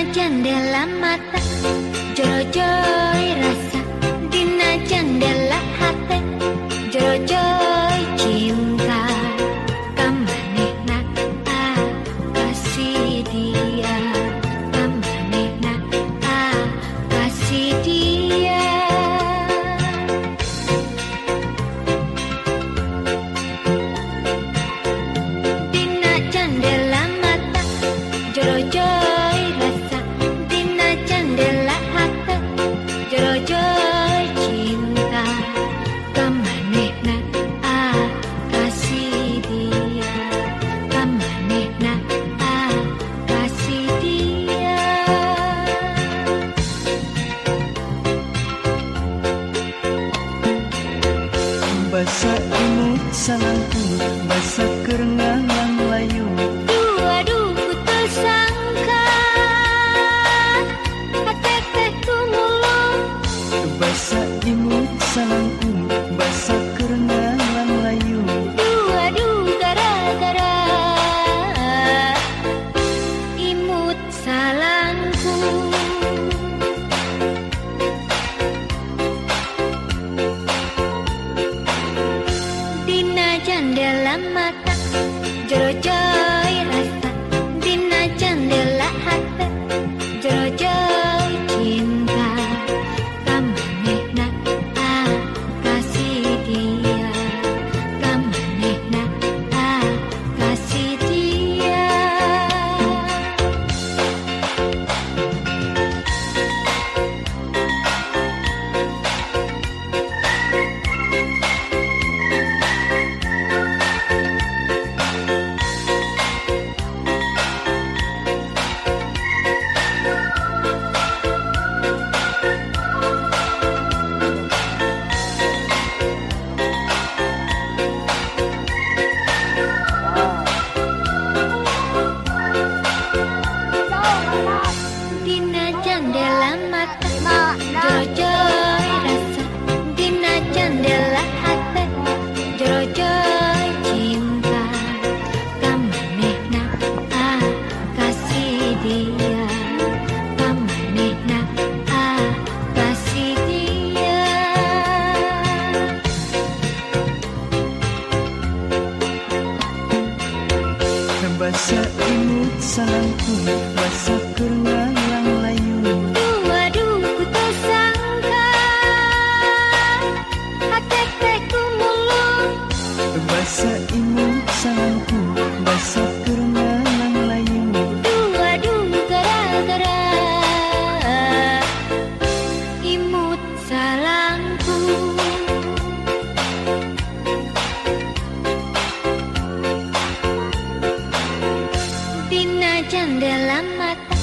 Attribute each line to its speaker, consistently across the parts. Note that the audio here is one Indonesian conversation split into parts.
Speaker 1: jendela mata, joro-joy rasa dina jendela hati, joro-joy cinta kamanehna kasih dia, kamanehna kasih dia. Dina jendela mata, joro-joy rasa dina jendela hati, joro-joy cinta kamanehna kasih dia, kamanehna kasih dia.
Speaker 2: Basa imut salangku, basa kerengangan layu.
Speaker 1: Aduh ku tersangka hati teh tumulung.
Speaker 2: Basa imut salangku, basa kerengangan layu.
Speaker 1: Aduh gara-gara imut salangku. Dina jendela mata, joro-joy rasa dina jendela hati, joro-joy cinta kamanehna kasih dia, kamanehna kasih dia. Dina jendela mata, joro-joy rasa dina jendela hati, joro-joy cinta kamanehna kasih dia, kamanehna kasih dia.
Speaker 2: Basa imut salangku, basa kerengangan layu.
Speaker 1: Aduh ku tersangka hati teh tumulung.
Speaker 2: Basa imut salangku, basa kerengangan layu.
Speaker 1: Aduh gara-gara imut salangku. Dina jendela mata,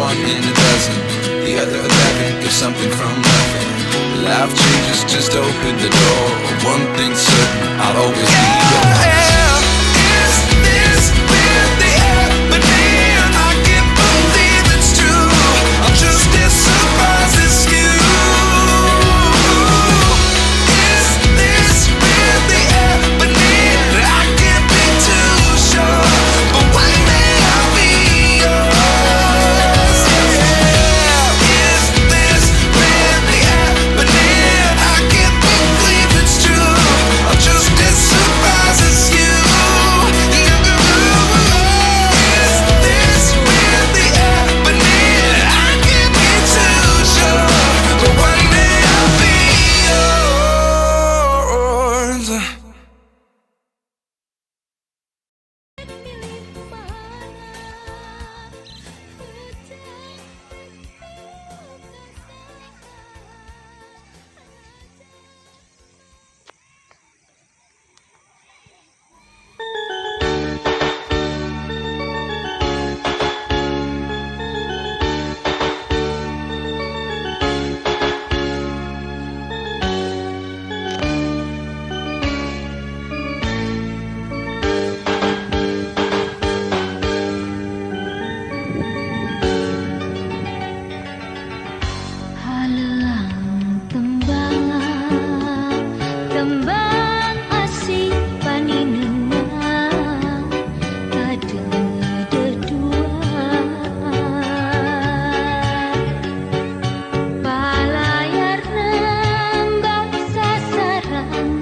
Speaker 3: one in a dozen. The other 11 get something from nothing. Life changes, just open the door. One thing's certain, I'll always be yours. Is this really happening? I can't believe it's true. I'm just as surprised as you. Is this really happening? I can't be too sure, but one day I'll be yours. Is this really happening? I can't believe it's true. I'm just as surprised as you. Is this really happening? I can't be too sure, but one day I'll be yours.
Speaker 1: Haleang tembang asih paninena ada dedua palayar nembak sasaran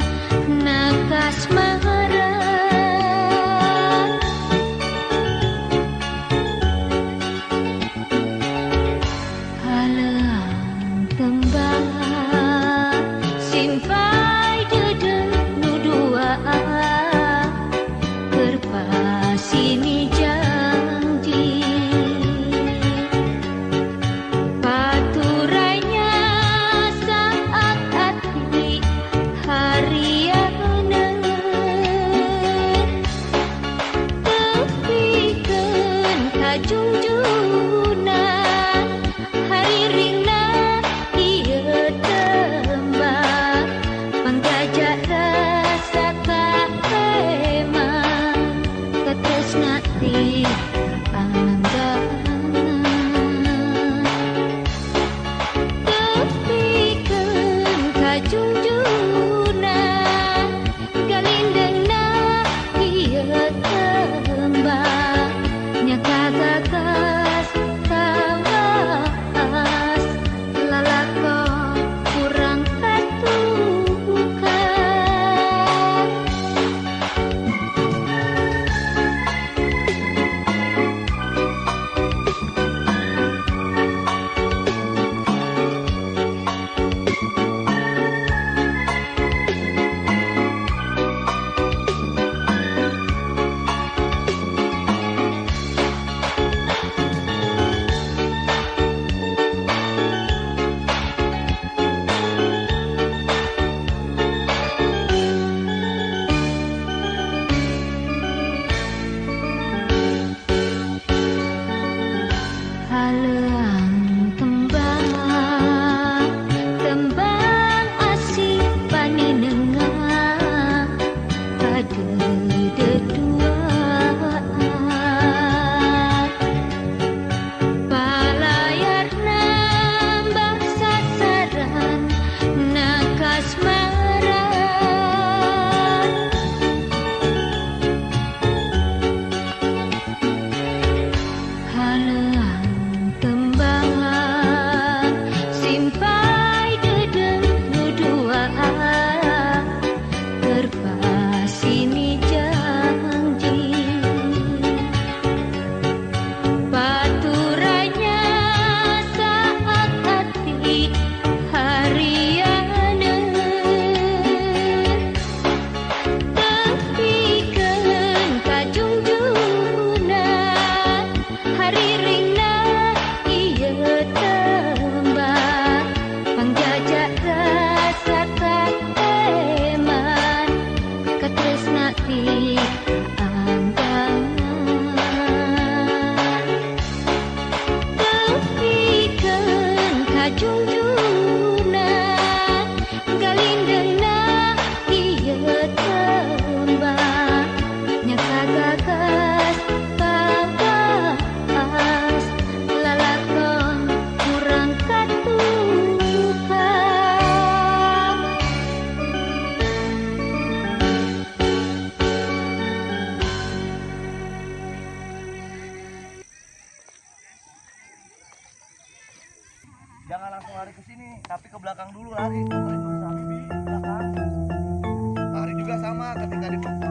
Speaker 1: nakas maharan haleang tembang simpai dede nudua kerpasini janji paturainya saat hati hariana tepikeun kajungjunan hari ringna ieu tembang panggajak rasa kaemang katresna ti pananggangan tepikeun kajungjunan galindengna ieu tembang nya kagagas kawas lalakon kurang katukan
Speaker 4: Jangan langsung lari ke sini, tapi ke belakang dulu lari. Lari dulu sama Bibi, belakang. Lari juga sama ketika dipukul.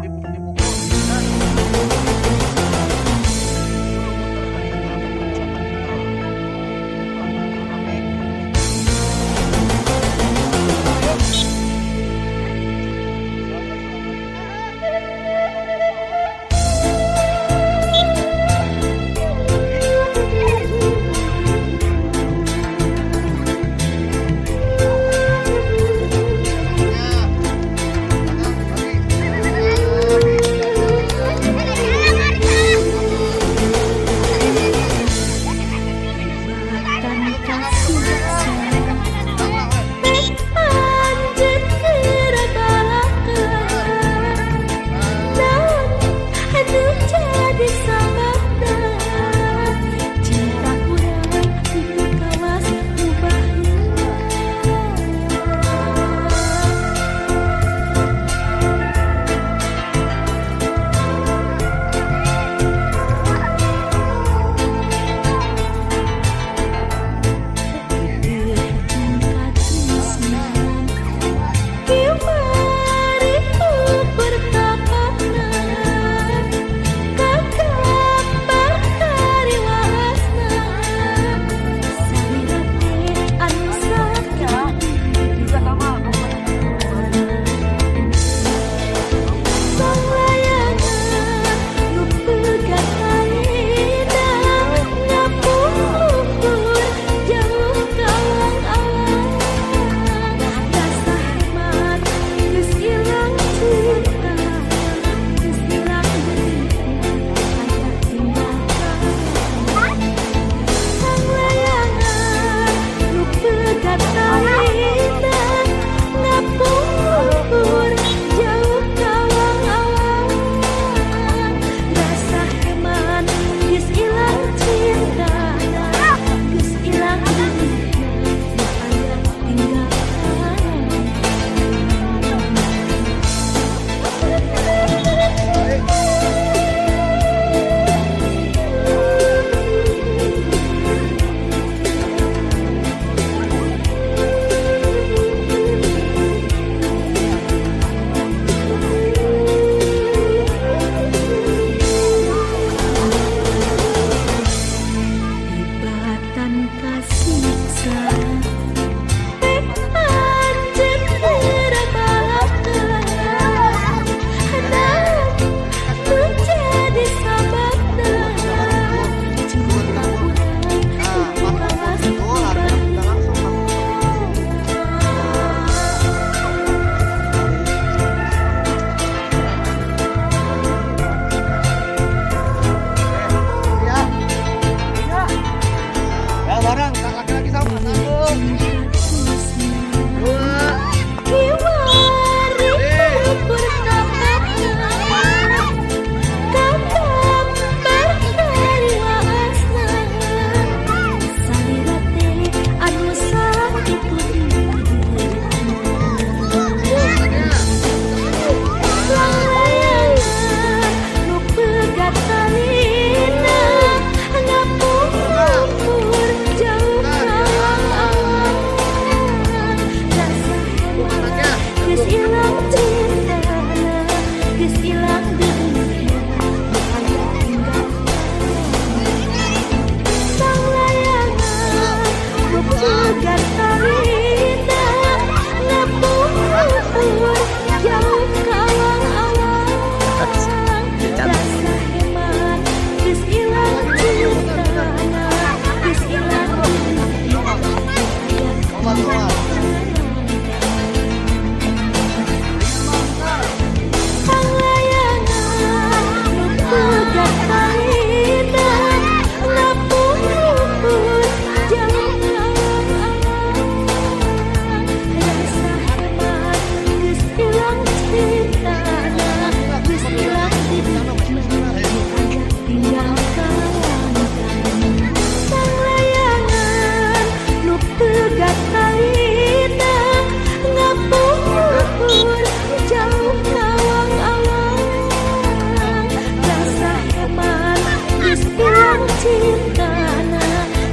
Speaker 1: cinta na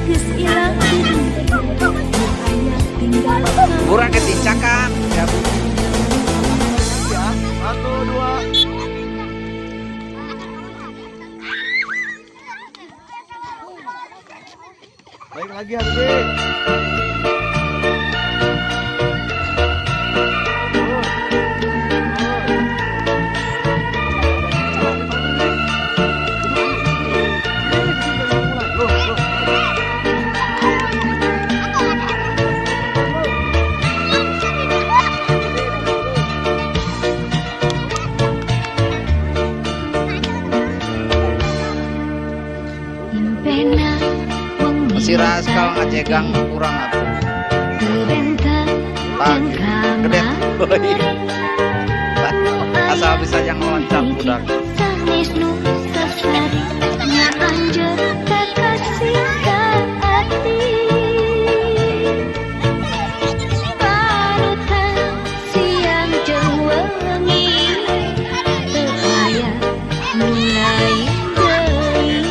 Speaker 1: geus ilang di dunia.
Speaker 5: Kencangkan. Ya.
Speaker 4: Ya, 1, 2. Baik lagi Habibie.
Speaker 1: Impena
Speaker 5: Si Raskal ngajegang kurang atuh.
Speaker 1: Kebentar
Speaker 5: Lagi gede. Asal bisa yang loncat budak.
Speaker 1: Sanis nu sasari nya anjeun kakasih ka ati. Panutan siang jeung wengi teu aya nu lain deui.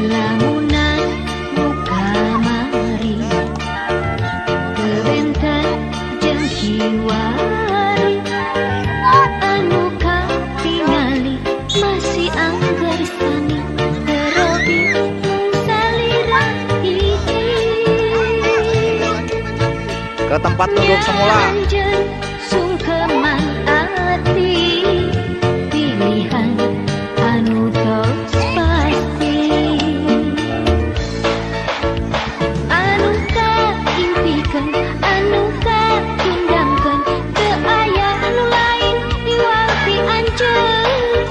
Speaker 1: Lamunan muka mari kebentar jeung kiwari anu katingali masih angger sani terobi salira hiji
Speaker 5: Ke tempat duduk semula.
Speaker 1: anjeun sungkeman ati pilihan anu tos pasti anu kaimpikeun anu katundangkeun teu aya nu lain diwalti anjeun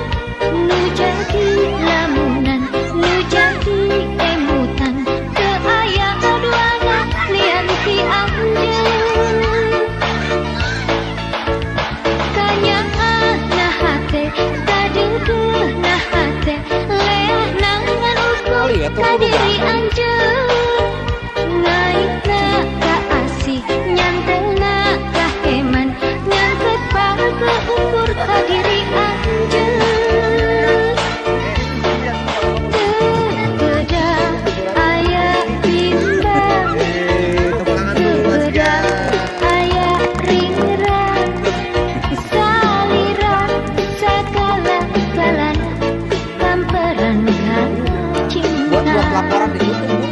Speaker 1: nu jadi lamunan nu jadi emutan teu aya aduana lian ti anjeun kanyaah nah hate kadeukeun nah hate leah nangan ukur
Speaker 5: Kali ya, tuh
Speaker 1: kadiri
Speaker 5: berubah.
Speaker 1: anjeun ngaitna ka asih nyantelna ka heman nyangket pake ukur kadiri anjeun teu aya bimbang teu aya ringrang salira sagala galana kamperan
Speaker 5: Buat
Speaker 1: cinta
Speaker 5: laporan di YouTube.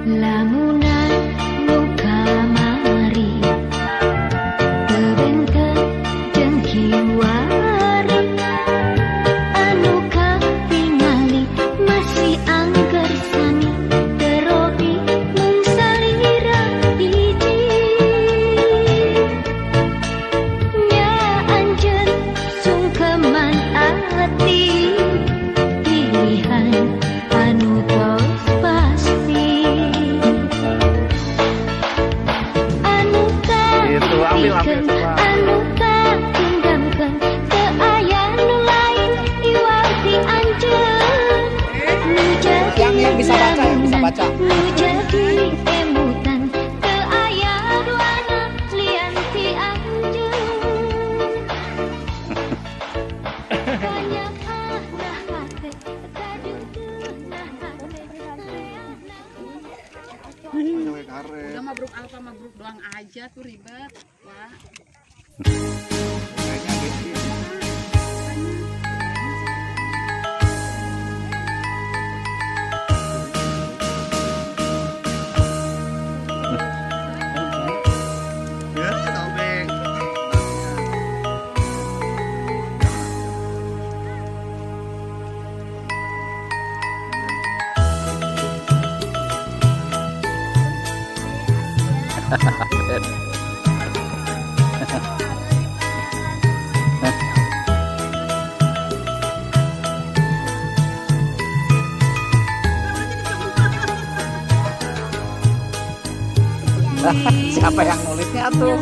Speaker 1: Lamunan muka mari kebentar jeung kiwari anu katingali masih angger sani terobi mung salira hiji nya anjeun sungkeman ati pilihan anu tos pasti anu
Speaker 5: Itu, ambil,
Speaker 1: kapiikeun
Speaker 5: coba.
Speaker 1: anu katundangkeun teu aya nu lain iwalti anjeun nu jadi
Speaker 5: Yang bisa baca, yang bisa baca.
Speaker 1: nu jadi emutan teu aya duana lian ti anjeun kanyaah nah hate kadeukeun nah hate leah
Speaker 6: Udah mabruk alfa mabruk doang aja tuh ribet, Wak.
Speaker 4: Ya, sampai
Speaker 5: Siapa yang nulisnya tuh?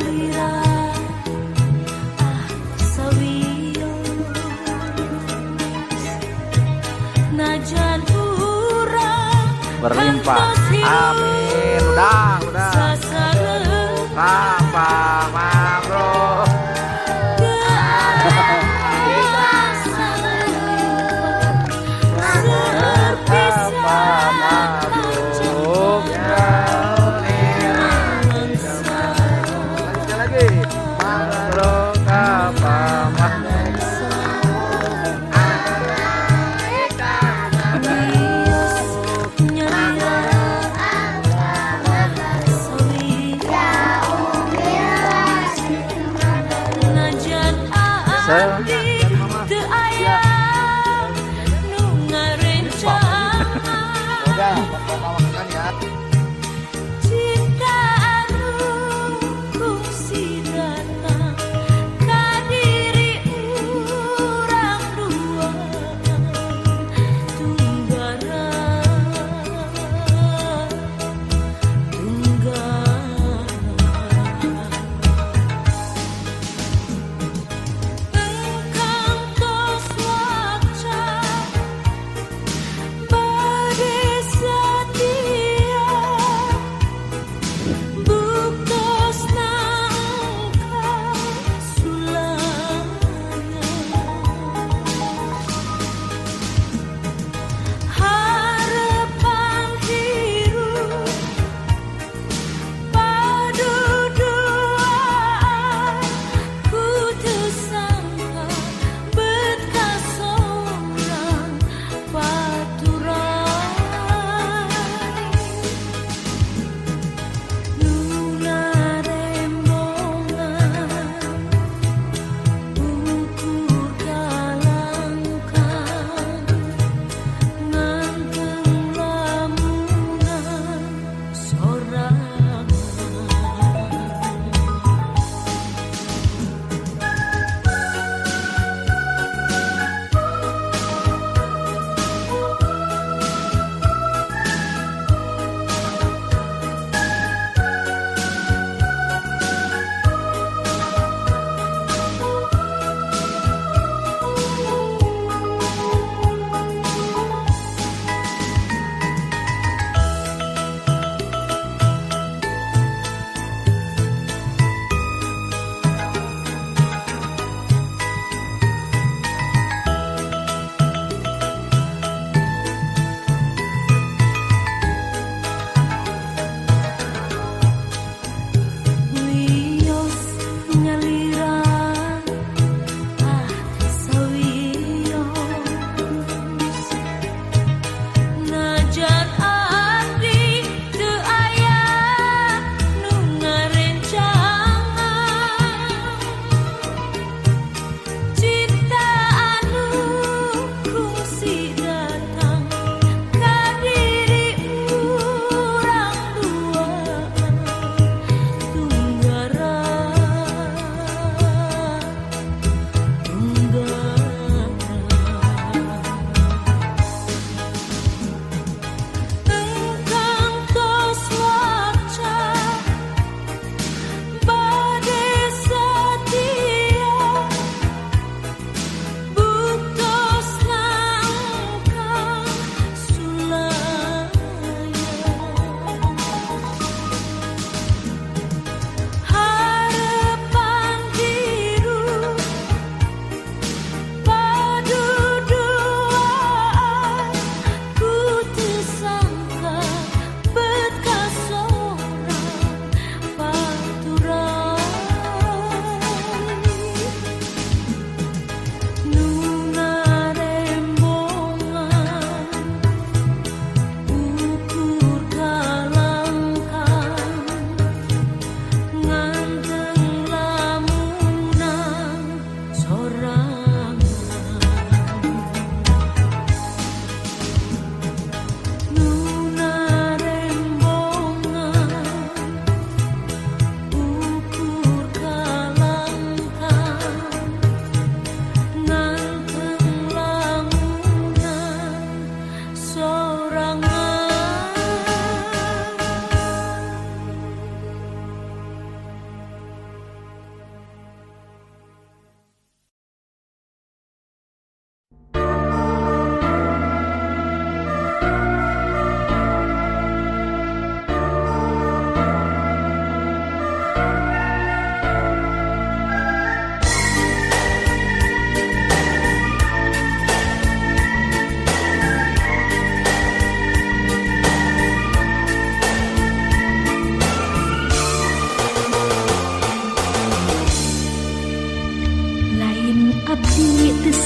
Speaker 5: Berlimpah. Amin. Udah. Apa, bro?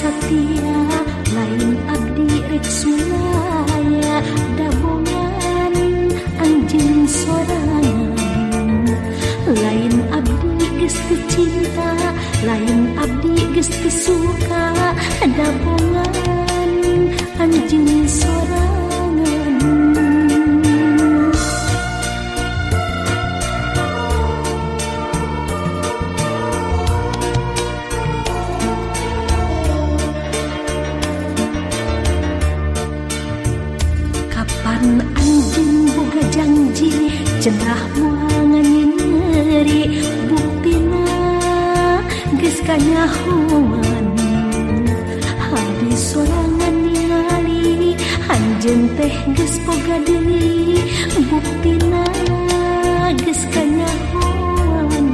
Speaker 1: satia lain abdi rek sulaya dabongan anjeun sorangan lain abdi geus teu cinta lain abdi geus teu suka dabongan anjeun sorangan. Kapan anjeun boga janji cenah moal nganyeri buktina geus kanyahoan habis sorangan ningali anjeun teh geus boga deui buktina geus kanyahoan.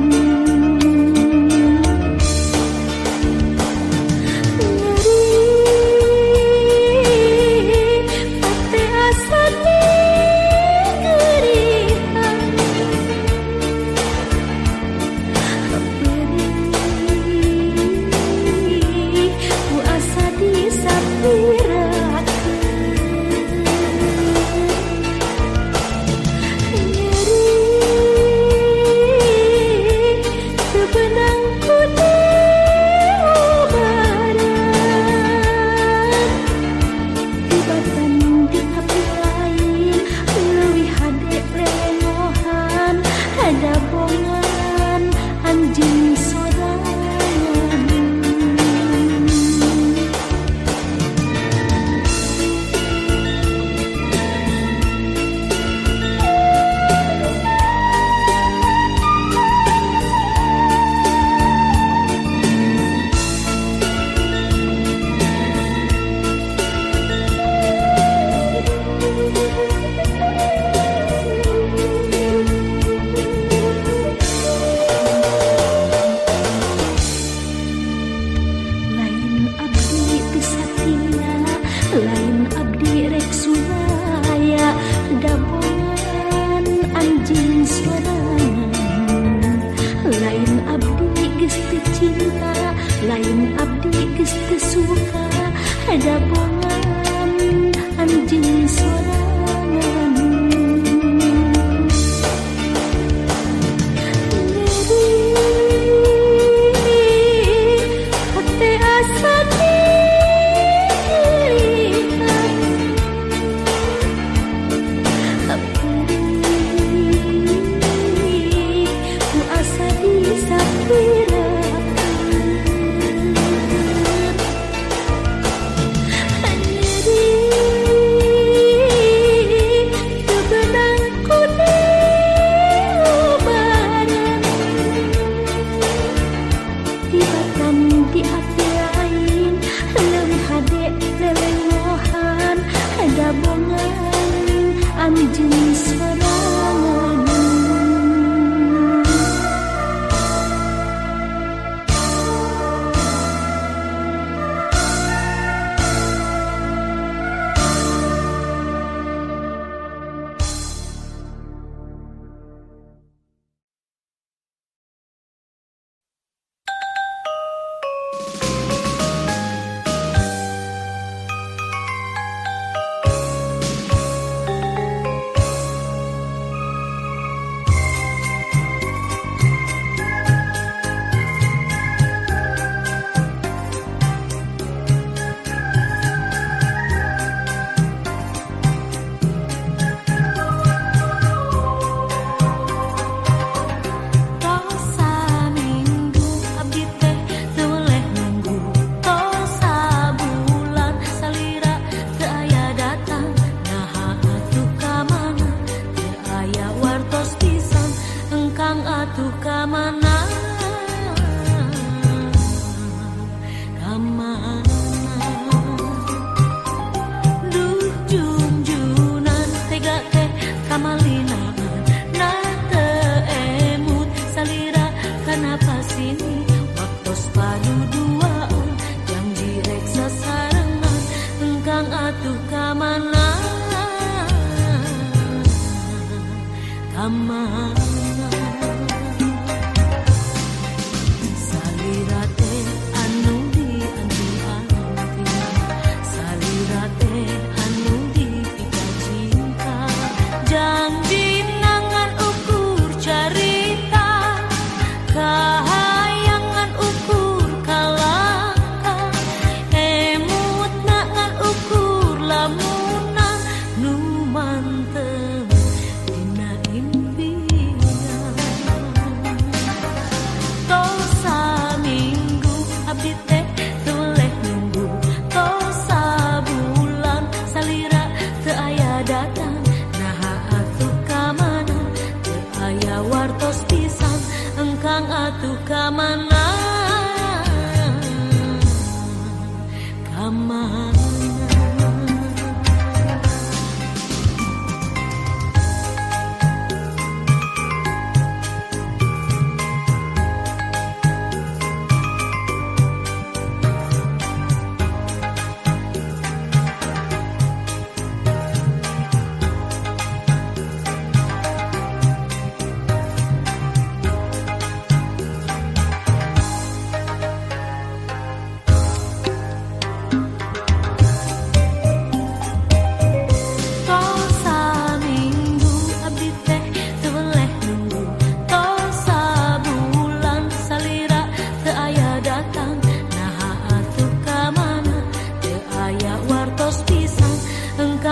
Speaker 1: Lain abdi rek sulaya dabongan anjeun sorangan lain abdi geus teu cinta lain abdi geus teu suka dabongan anjeun sorangan. Hate asa kamana.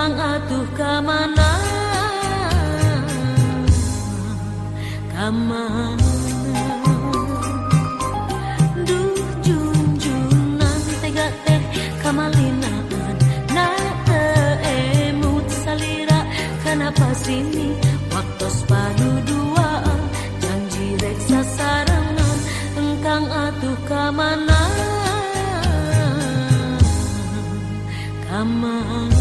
Speaker 1: Atuh kamana, kamana. Duh junjunan tega teh kamalinaan, na teu emut salira kenapa sini waktos paduduaan janji rek sasarengan engkang atuh kamana, kamana.